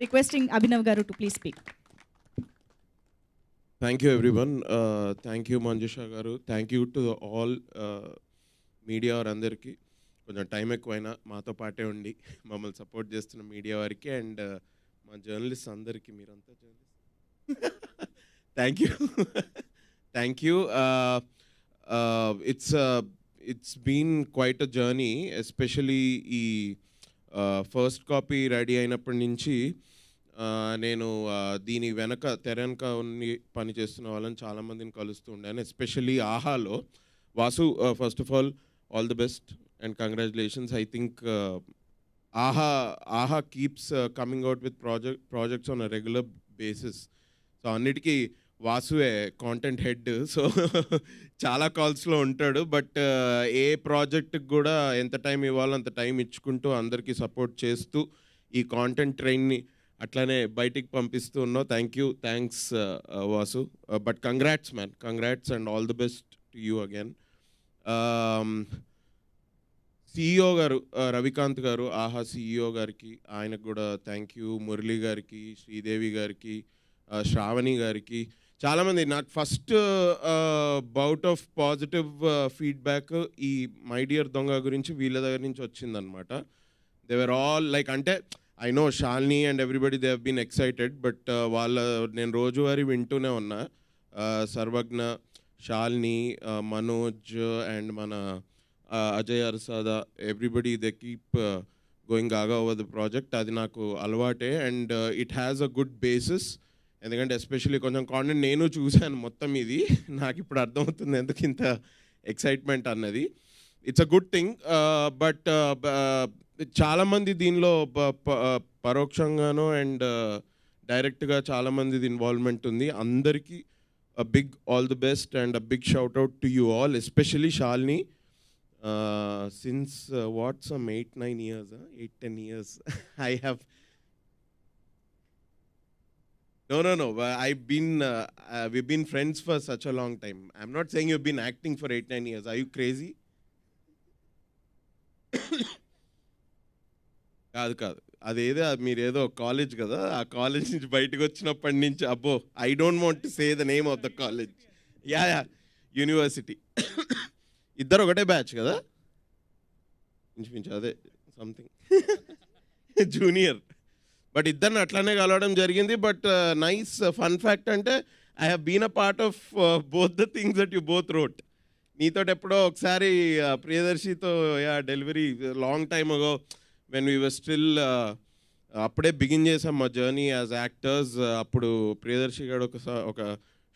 Requesting Abhinav Garu to please speak. Thank you, everyone. Thank you, Manjusha Garu. Thank you to all media వారందరికీ. కొంచెం time ఎక్కువైనా మాతో పాటే ఉండి మమ్మల్ని సపోర్ట్ చేస్తున్న మీడియా వారికి అండ్ మా జర్నలిస్ట్ అందరికీ, మీరంతా journalist, thank you. Thank you. It's been quite a journey, especially ఈ ఫస్ట్ కాపీ రెడీ అయినప్పటి నుంచి నేను దీని తెర వెనక పని చేస్తున్న వాళ్ళని చాలామందిని కలుస్తూ ఉండాను. ఎస్పెషల్లీ ఆహాలో Vasu, first of all the best and congratulations. I think Aha keeps coming out with projects on a regular basis. So అన్నిటికీ వాసువే కాంటెంట్ హెడ్, సో చాలా కాల్స్లో ఉంటాడు. బట్ ఏ ప్రాజెక్ట్కి కూడా ఎంత టైం ఇవ్వాలో అంత టైం ఇచ్చుకుంటూ అందరికీ సపోర్ట్ చేస్తూ ఈ కాంటెంట్ ట్రైన్ని అట్లానే బయటికి పంపిస్తూ ఉన్నావు. Thanks Vasu. But congrats man, congrats and all the best to you again. CEO గారు, రవికాంత్ గారు, ఆహా CEO గారికి, ఆయనకు కూడా థ్యాంక్ యూ. మురళి గారికి, శ్రీదేవి గారికి, శ్రావణి గారికి, చాలామంది. నాకు first bout of positive feedback ఈ మై డియర్ దొంగ గురించి వీళ్ళ దగ్గర నుంచి వచ్చిందనమాట. దే వర్ ఆల్ లైక్, అంటే I know Shalini and everybody they have been excited, but నేను రోజువారీ వింటూనే ఉన్నా. సర్వజ్ఞ, షాలిని, మనోజ్ అండ్ మన Ajay Arsada, everybody they keep going gaga over the project. అది నాకు అలవాటే and it has a good basis. ఎందుకంటే ఎస్పెషల్లీ కొంచెం కాంటెంట్ నేను చూశాను మొత్తం. ఇది నాకు ఇప్పుడు అర్థమవుతుంది ఎందుకు ఇంత ఎక్సైట్మెంట్ అన్నది. It's a good thing. But చాలామంది దీనిలో పరోక్షంగానో అండ్ డైరెక్ట్గా చాలామంది ఇన్వాల్వ్మెంట్ ఉంది. అందరికీ a big all the best and a big shout out to you all, especially Shalini. Since what, some 8-9 years, 8-10 years I have no I've been we've been friends for such a long time. I'm not saying you've been acting for 8-9 years. Are you crazy? కాదు, అదేదో మీరేదో college కదా, ఆ college నుంచి బయటకు వచ్చినప్పటి నుంచి, అబ్బో, I don't want to say the name of the college. Yeah university. ఇద్దరు ఒకటే బ్యాచ్ కదా, ఇంచుమించు అదే సంథింగ్ జూనియర్. బట్ ఇద్దరిని అట్లానే కలవడం జరిగింది. బట్ నైస్ ఫన్ ఫ్యాక్ట్ అంటే I have been a part of both the things that you both wrote. నీతో ఎప్పుడో ఒకసారి ప్రియదర్శితో delivery long time ago when we were still, అప్పుడే బిగిన్ చేసాం మా జర్నీ యాజ్ యాక్టర్స్. అప్పుడు ప్రియదర్శి గారు ఒక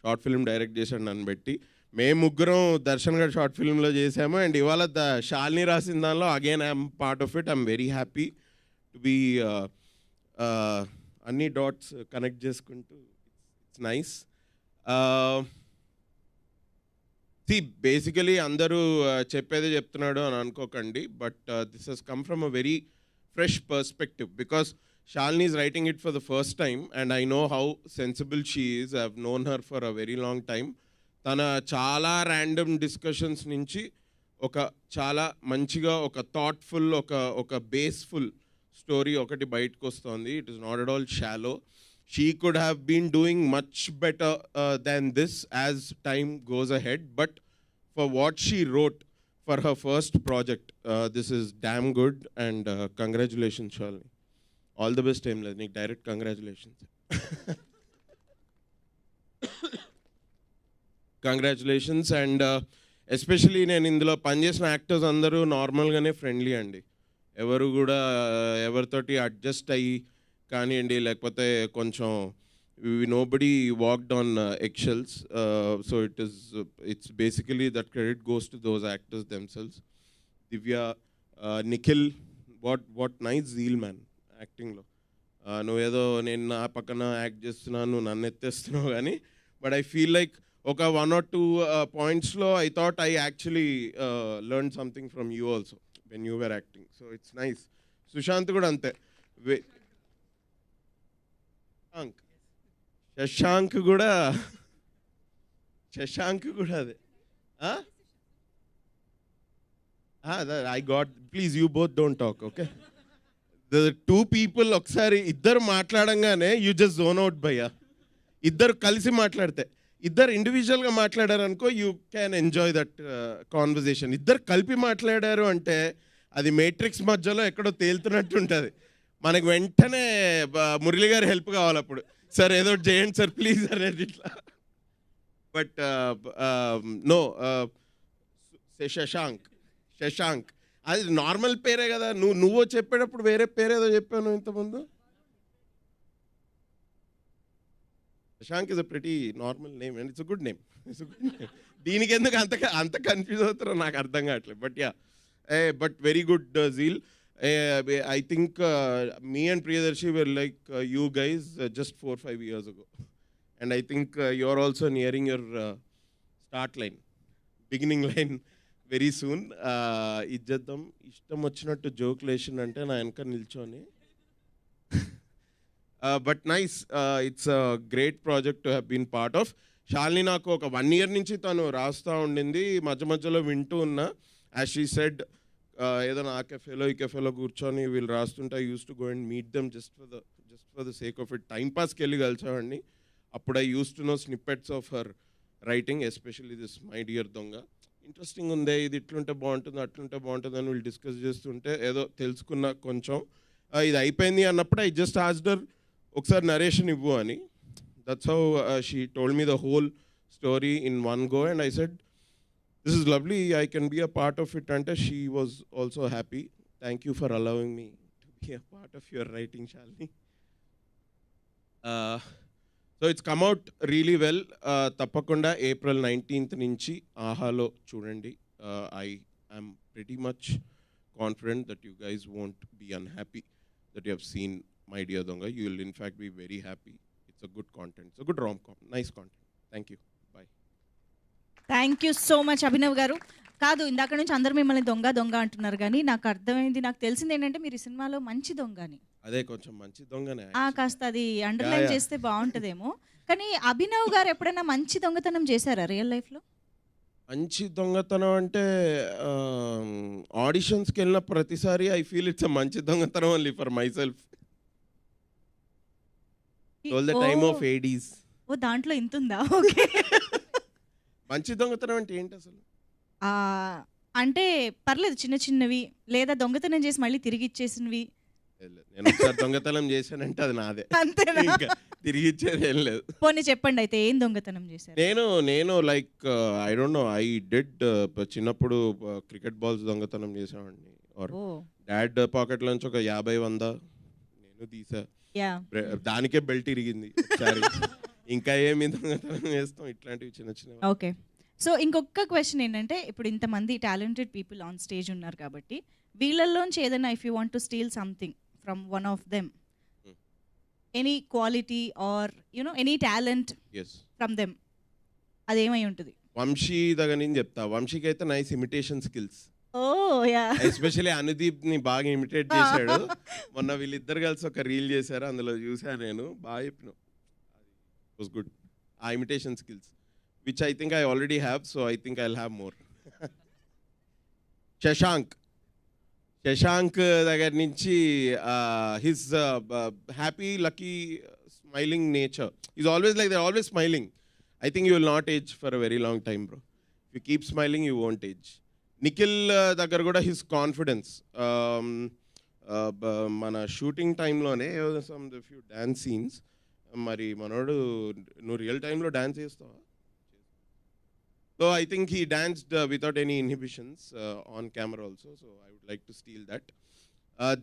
షార్ట్ ఫిల్మ్ డైరెక్ట్ చేశాడు నన్ను పెట్టి. మేము ముగ్గురం దర్శన్ గారు షార్ట్ ఫిల్మ్లో చేసాము. అండ్ ఇవాళ షాలిని రాసిన దానిలో again I'm part of it. I'm very happy to be అన్ని డాట్స్ కనెక్ట్ చేసుకుంటూ. It's nice. బేసికలీ అందరూ చెప్పేదే చెప్తున్నాడు అని అనుకోకండి. But this he's come from a very fresh perspective because Shalini is writing it for the first time and I know how sensible she is. I've known her for a very long time. Tana chala random discussions nunchi oka chala manchiga oka thoughtful oka baseful story okati bayitku vastundi. It is not at all shallow. She could have been doing much better than this as time goes ahead, but for what she wrote for her first project, this is damn good and congratulations Shalini. All the best time Nik direct congratulations. Congratulations and especially నేను ఇందులో పనిచేసిన actors అందరూ నార్మల్గానే friendly అండి. ఎవరు కూడా ఎవరితోటి adjust అయ్యి కానివ్వండి, లేకపోతే కొంచెం nobody walked on eggshells. So it's basically that credit goes to those actors themselves. Divya, Nikhil, what nice zeal man acting lo. నువ్వేదో నేను నా పక్కన యాక్ట్ చేస్తున్నాను, నువ్వు నన్ను ఎత్తేస్తున్నావు కానీ, బట్ ఐ ఫీల్ లైక్ ఒక 1 or 2 పాయింట్స్లో I thought I actually learn something from you also when you were acting. So it's nice. Sushanth కూడా అంతే. శశాంక్ కూడా అదే. I got, please you both don't talk, okay? The two people ఒకసారి ఇద్దరు మాట్లాడంగానే you just zone out భయ్యా. ఇద్దరు కలిసి మాట్లాడితే, ఇద్దరు ఇండివిజువల్గా మాట్లాడారు అనుకో, you can enjoy that conversation. ఇద్దరు కలిపి మాట్లాడారు అంటే అది మేట్రిక్స్ మధ్యలో ఎక్కడో తేలుతున్నట్టు ఉంటుంది. మనకు వెంటనే మురళి గారి హెల్ప్ కావాలి అప్పుడు. సార్ ఏదో ఒకటి చేయండి సార్ ప్లీజ్ అనేది ఇట్లా. బట్ నో, శశాంక్ అది నార్మల్ పేరే కదా. నువ్వు చెప్పేటప్పుడు వేరే పేరేదో చెప్పాను ఇంతకుముందు. Shashank is a pretty normal name and it's a good name. దీనికి ఎందుకు అంత కన్ఫ్యూజ్ అవుతారో నాకు అర్థం కావట్లేదు. But yeah, but very good zeal. I think me and Priyadarshi were like you guys just 4-5 years ago. And I think you're also nearing your start line, beginning line very soon. ఇజ్జద్దం ఇష్టం వచ్చినట్టు జోక్లేషన్ అంటే నా వెనక నిల్చొని. But nice, it's a great project to have been part of. Shalini నాకు ఒక 1 year నుంచి తను రాస్తూ ఉండింది, మధ్య మధ్యలో వింటూ ఉన్నా. యాజ్ షీ సెడ్, ఏదైనా ఆ కెఫేలో ఈ కెఫేలో కూర్చొని వీళ్ళు రాస్తుంటే I use to go and meet them just for the sake of it. Time పాస్కి వెళ్ళి కలిసామండి. అప్పుడు I use to know snippets of her writing, especially this my dear Donga. Interesting ఉందే, ఇది ఇట్లుంటే బాగుంటుంది అట్లుంటే బాగుంటుంది అని వీళ్ళు డిస్కస్ చేస్తుంటే ఏదో తెలుసుకున్న కొంచెం. ఇది అయిపోయింది అన్నప్పుడు ఐ జస్ట్ ఆస్క్డ్ ఒకసారి నరేషన్ ఇవ్వు అని. That's how she told me the whole story in one go and I said this is lovely, I can be a part of it. And she was also happy. Thank you for allowing me to be a part of your writing, Shalini. So it's come out really well. Tappakunda April 19th nunchi Ahalo chudandi. I am pretty much confident that you guys won't be unhappy that you have seen My Dear Donga. You will in fact be very happy. It's a good content. It's a good rom-com. Nice content. Thank you. Thank you so much Abhinav గారు. కాదు, ఇందాక నుంచి అందరూ మిమ్మల్ని దొంగ దొంగ అంటున్నారు, కానీ నాకు అర్థమైంది, నాకు తెలిసింది ఏంటంటే మీరు ఈ సినిమాలో మంచి దొంగ అని. అదే కొంచెం మంచి దొంగనే. కాస్త అది అండర్లైన్ చేస్తే బాగుంటుందేమో. కానీ అభినవ్ గారు ఎప్పుడైనా మంచి దొంగతనం చేశారా రియల్ లైఫ్లో? మంచి దొంగతనం అంటే ఆడిషన్స్కి వెళ్ళిన ప్రతిసారి ఐ ఫీల్ ఇట్స్ మంచి దొంగతనం only for my self. All the time of 80s. ఓ దాంట్లో ఇంత ఉందా? ఓకే. మంచి దొంగతనం అంటే ఏంటి అసలు? అంటే పర్లేదు, చిన్న చిన్నవి లేదా దొంగతనం చేసి మళ్ళీ తిరిగి ఇచ్చేసినవి. నేను ఒకసారి దొంగతనం చేశానంటే అది నాదే, అంతేనా? తిరిగి ఇచ్చేది ఏం లేదు. పోనీ చెప్పండి అయితే, ఏం దొంగతనం చేశారు? నేను like I don't no, I did చిన్నప్పుడు క్రికెట్ బాల్స్ దొంగతనం చేసామండి. డాడ్ పాకెట్ నుంచి ఒక 50-100 నేను తీసా. దానికే బెల్ట్ ఇరిగింది ఒకసారి. ఇంకా ఏమి దొంగతనం చేస్తాం, ఇట్లాంటివి చిన్న చిన్న. ఓకే. సో ఇంకొక క్వశ్చన్ ఏంటంటే, ఇప్పుడు ఇంతమంది టాలెంటెడ్ పీపుల్ ఆన్ స్టేజ్ ఉన్నారు కాబట్టి వీళ్ళల్లోంచి ఏదైనా, if you want to steal something from one of them, any quality or you know any talent from them, అదేమై ఉంటుంది? వంశీ దగ్గర నుంచి చెప్తా. వంశీకి అయితే nice imitation skills. Especially Anudeep ని బాగా ఇమిటేట్ చేశాడు. మొన్న వీళ్ళిద్దరు కలిసి ఒక రీల్ చేశారు, అందులో చూసాను నేను. బాగా చెప్పిన, was good. Imitation skills, which I think I already have, so I think I'll have more. Shashank దగ్గర నుంచి his happy, lucky, smiling nature. He's always like that, always smiling. I think you will not age for a very long time, bro. If you keep smiling, you won't age. Nikhil దగ్గర కూడా his confidence. మన shooting టైంలోనే some few dance scenes. మరి మనోడు, నువ్వు real టైంలో dance చేస్తావా? So I think he danced without any inhibitions on camera also. So I would like to steal that.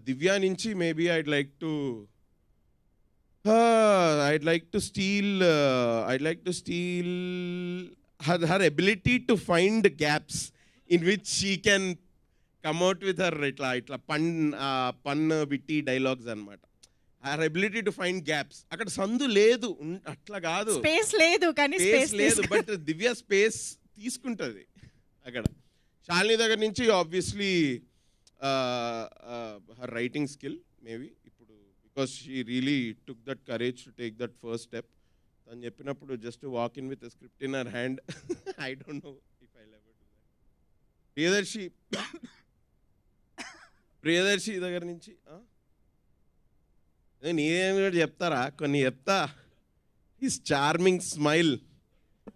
Divya నుంచి maybe I'd like to steal her ability to find gaps in which she can come out with her ఇట్లా pun witty dialogues అనమాట. her ability to find gaps. అక్కడ సందు లేదు, అట్లా కాదు, space లేదు, కానీ స్పేస్ లేదు, బట్ దివ్య స్పేస్ తీసుకుంటుంది అక్కడ. శాలిని దగ్గర నుంచి obviously her writing skill maybe ఇప్పుడు, because she really took that courage to take that first step. తను చెప్పినప్పుడు just walk in with script in her hand. I don't know if I ever do that. Priyadarshi దగ్గర నుంచి నేనేం కూడా చెప్తారా, కొన్ని చెప్తా. His charming smile,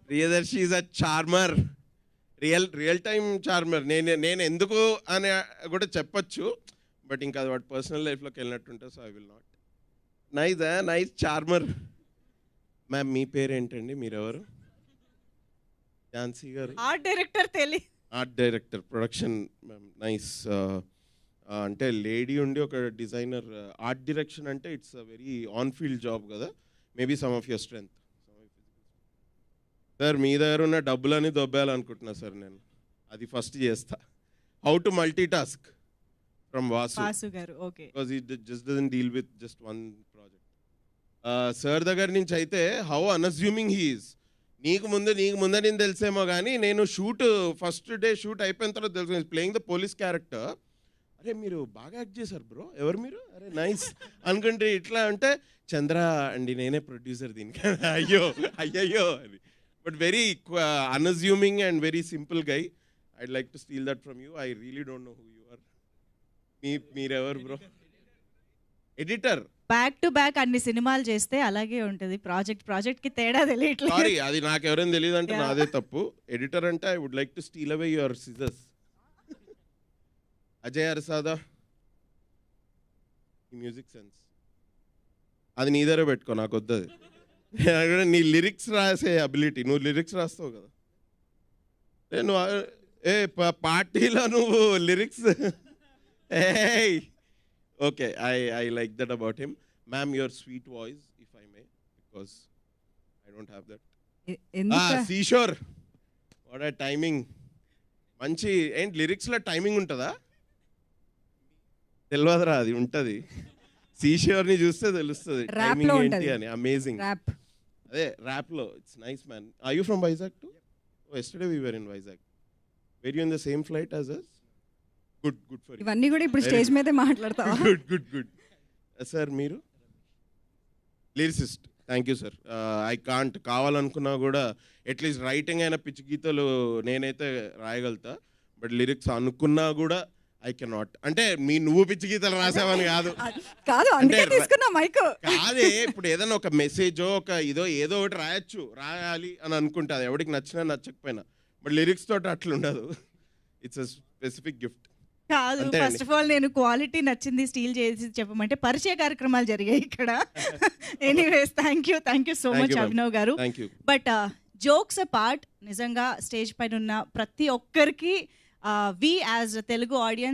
Priyadarshi is a charmer, real time charmer. నేను ఎందుకు అని కూడా చెప్పచ్చు, బట్ ఇంకా అది వాటి పర్సనల్ లైఫ్లోకి వెళ్ళినట్టుంటే, so I will not. Nice charmer. Ma'am మీ పేరు ఏంటండి, మీరెవరు? ఝాన్సీ గారు art director art director, production. Ma'am nice. అంటే లేడీ ఉండి ఒక డిజైనర్, ఆర్ట్ డైరెక్షన్ అంటే it's a very on field job కదా. Maybe some of your strength. Sir మీ దగ్గర ఉన్న డబ్బులని దొబ్బేయాలనుకుంటున్నా సార్ నేను, అది ఫస్ట్ చేస్తా. How to multi task from Vasu గారు. Okay, because he just doesn't deal with just one project. Sir దగ్గర నుంచి అయితే హౌ అన్అస్యూమింగ్ హీ ఈజ్. నీకు ముందే నేను తెలిసేమో కానీ, నేను ఫస్ట్ డే షూట్ అయిపోయిన తర్వాత తెలుసు ప్లేయింగ్ ద పోలీస్ క్యారెక్టర్. అరే మీరు బాగా యాక్ట్ చేశారు బ్రో, ఎవరు మీరు? అరే నైస్ అనుకుంటే ఇట్లా అంటే, చంద్ర అండి నేనే ప్రొడ్యూసర్ దీనికి. అయ్యయ్యో అని. But very unassuming and very simple guy. I'd like to steal that from you. I really don't know who you are. మీరెవరు bro? Editor. Back to back అన్ని సినిమాలు చేస్తే అలాగే ఉంటుంది. ప్రాజెక్ట్ కి తేడా తెలియట్లేదు. సారీ, అది నాకు ఎవరైనా తెలియదు అంటే నాదే తప్పు. ఎడిటర్ అంటే I would like to steal away your scissors. Ajay Arasada, ఈ మ్యూజిక్ సెన్స్ అది నీ దగ్గర పెట్టుకో, నాకు వద్దది. నీ లిరిక్స్ రాసే అబిలిటీ, నువ్వు లిరిక్స్ రాస్తావు కదా. నువ్వు పార్టీలో నువ్వు lyrics. Okay, I like that about him. Ma'am your sweet voice, if I may, because I don't have that. Seashore, what ఆ టైమింగ్. మంచి ఏంటి లిరిక్స్లో టైమింగ్ ఉంటుందా? తెలియదురా, అది ఉంటుంది. సీషోర్ని చూస్తే తెలుస్తుంది టైమింగ్ ఏంటి అని. అమేజింగ్. అదే ర్యాప్లో it's nice man. Are you from Vizag too? Yesterday we were in Vizag. Were you in the same flight as us? Good for you. ఇవన్నీ కూడా ఇప్పుడు స్టేజ్ మీదే మాట్లాడతావా? గుడ్. సార్ మీరు lyricist. Thank you sir. I can't, కావాలనుకున్నా కూడా at least writing అయిన పిచ్చి గీతలు నేనైతే రాయగలుగుతా, బట్ లిరిక్స్ అనుకున్నా కూడా ఐ కెనాట్. అంటే నువ్వు పిచ్చి గీతలు రాసావని కాదు, అందుకే తీసుకున్నా మైక్. కాదే, ఇప్పుడు ఏదైనా ఒక మెసేజో ఏదో ఒకటి రాయాలి అని అనుకుంటా, అది ఎవరికి నచ్చినా నచ్చకపోయినా. బట్ లిరిక్స్ తోటి అట్లా ఉండదు. It's a specific gift. కాదు, ఫస్ట్ ఆఫ్ ఆల్ నేను క్వాలిటీ నచ్చింది స్టీల్ చేసి చెప్పమంటే పరిచయ కార్యక్రమాలు జరిగాయి ఇక్కడ. Anyways thank you so much Abhinav గారు. బట్ జోక్స్ అపార్ట్, నిజంగా స్టేజ్ పైన ఉన్న ప్రతి ఒక్కరికి వి యాజ్ తెలుగు ఆడియన్స్